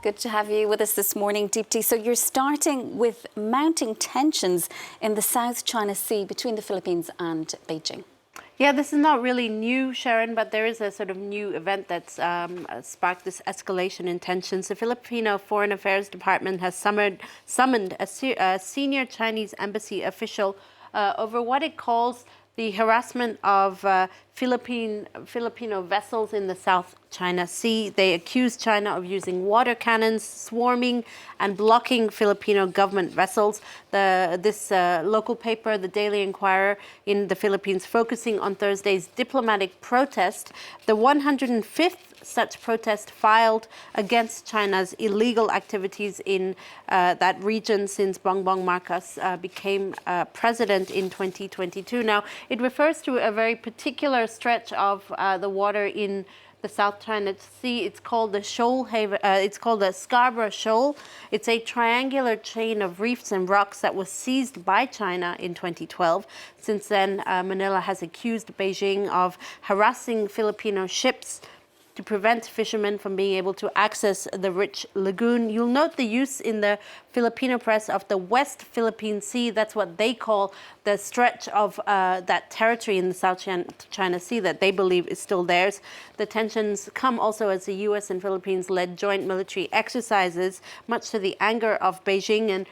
Good to have you with us this morning, Deepti. So you're starting with mounting tensions in the South China Sea between the Philippines and Beijing. Yeah, this is not really new, Sharon, but there is a sort of new event that's sparked this escalation in tensions. The Filipino Foreign Affairs Department has summoned a senior Chinese embassy official over what it calls the harassment of Filipino vessels in the South China Sea. They accuse China of using water cannons, swarming and blocking Filipino government vessels. This local paper, the Daily Inquirer in the Philippines, focusing on Thursday's diplomatic protest, the 105th such protest filed against China's illegal activities in that region since Bongbong Marcos became president in 2022. Now, it refers to a very particular stretch of the water in the South China Sea. It's called the Shoal Haven. It's called the Scarborough Shoal. It's a triangular chain of reefs and rocks that was seized by China in 2012. Since then, Manila has accused Beijing of harassing Filipino ships to prevent fishermen from being able to access the rich lagoon. You'll note the use in the Filipino press of the West Philippine Sea. That's what they call the stretch of that territory in the South China Sea that they believe is still theirs. The tensions come also as the U.S. and Philippines led joint military exercises, much to the anger of Beijing. And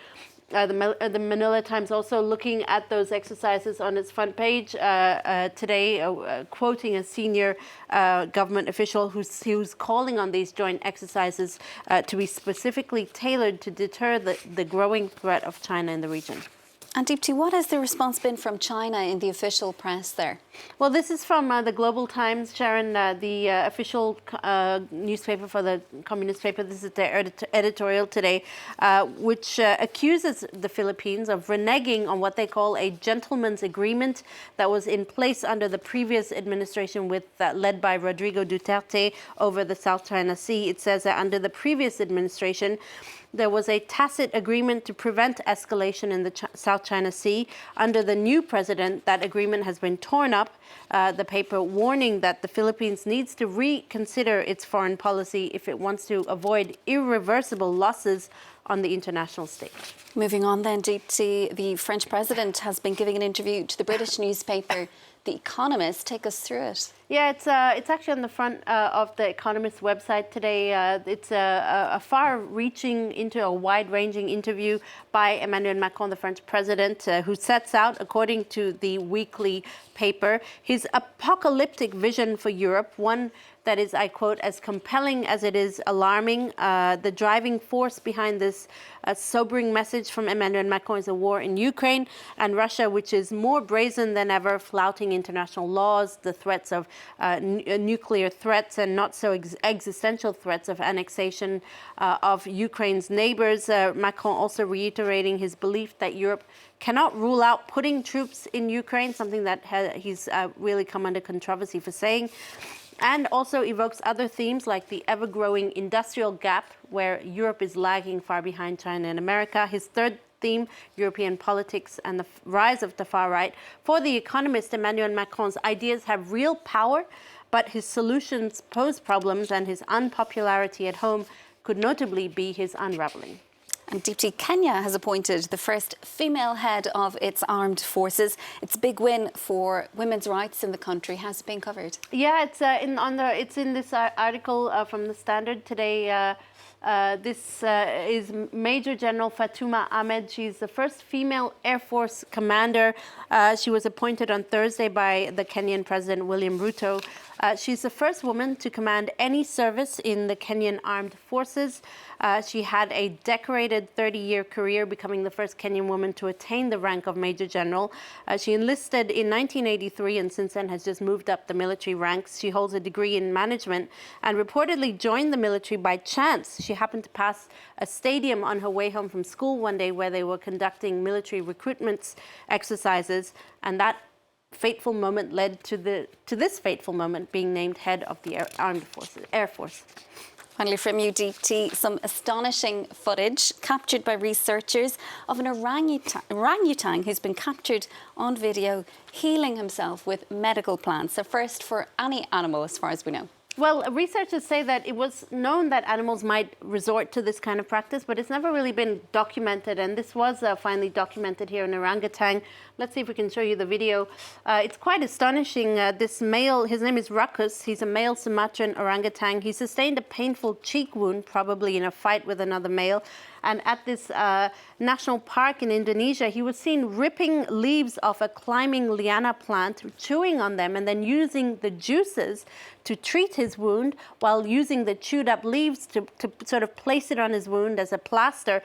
the Manila Times also looking at those exercises on its front page today, quoting a senior government official who's calling on these joint exercises to be specifically tailored to deter the growing threat of China in the region. And Deepti, what has the response been from China in the official press there? Well, this is from the Global Times, Sharon, the official newspaper for the Communist paper. This is their editorial today, which accuses the Philippines of reneging on what they call a gentleman's agreement that was in place under the previous administration led by Rodrigo Duterte over the South China Sea. It says that under the previous administration, there was a tacit agreement to prevent escalation in the South China Sea. Under the new president, that agreement has been torn up. The paper warning that the Philippines needs to reconsider its foreign policy if it wants to avoid irreversible losses on the international stage. Moving on then, Deepti, the French president has been giving an interview to the British newspaper The Economist. Take us through it. Yeah, it's actually on the front of the Economist website today. It's a far-reaching into a wide-ranging interview by Emmanuel Macron, the French president, who sets out, according to the weekly paper, his apocalyptic vision for Europe, one that is, I quote, as compelling as it is alarming. The driving force behind this sobering message from Emmanuel Macron is a war in Ukraine and Russia, which is more brazen than ever, flouting international laws, the threats of nuclear threats and not so existential threats of annexation of Ukraine's neighbors. Macron also reiterating his belief that Europe cannot rule out putting troops in Ukraine, something that he's really come under controversy for saying. And also evokes other themes like the ever-growing industrial gap, where Europe is lagging far behind China and America. His third theme, European politics and the rise of the far right. For The Economist, Emmanuel Macron's ideas have real power, but his solutions pose problems, and his unpopularity at home could notably be his unraveling. And Deepti, Kenya has appointed the first female head of its armed forces. It's a big win for women's rights in the country. How's it being covered? Yeah, it's in this article from the Standard today. This is Major General Fatuma Ahmed. She's the first female Air Force commander. She was appointed on Thursday by the Kenyan President William Ruto. She's the first woman to command any service in the Kenyan Armed Forces. She had a decorated 30-year career, becoming the first Kenyan woman to attain the rank of Major General. She enlisted in 1983 and since then has just moved up the military ranks. She holds a degree in management and reportedly joined the military by chance. She happened to pass a stadium on her way home from school one day where they were conducting military recruitment exercises, and that fateful moment led to this fateful moment, being named head of the Air Force. Finally from you, Deepti, some astonishing footage captured by researchers of an orangutan who's been captured on video healing himself with medical plants. A first for any animal as far as we know. Well, researchers say that it was known that animals might resort to this kind of practice, but it's never really been documented. And this was finally documented here in orangutan. Let's see if we can show you the video. It's quite astonishing. This male, his name is Ruckus. He's a male Sumatran orangutan. He sustained a painful cheek wound, probably in a fight with another male. And at this national park in Indonesia, he was seen ripping leaves off a climbing liana plant, chewing on them, and then using the juices to treat his wound while using the chewed up leaves to sort of place it on his wound as a plaster.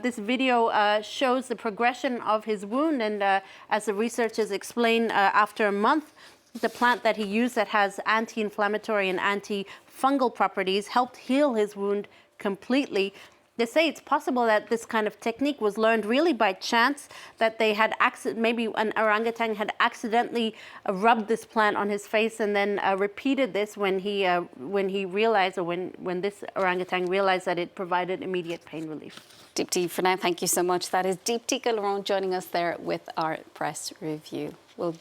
This video shows the progression of his wound, and as the researchers explain, after a month, the plant that he used that has anti-inflammatory and antifungal properties helped heal his wound completely. They say it's possible that this kind of technique was learned really by chance, that they had maybe an orangutan had accidentally rubbed this plant on his face and then repeated this when he realized, or when this orangutan realized that it provided immediate pain relief. Deepti, for now, thank you so much. That is Deepti Laurent joining us there with our press review. We'll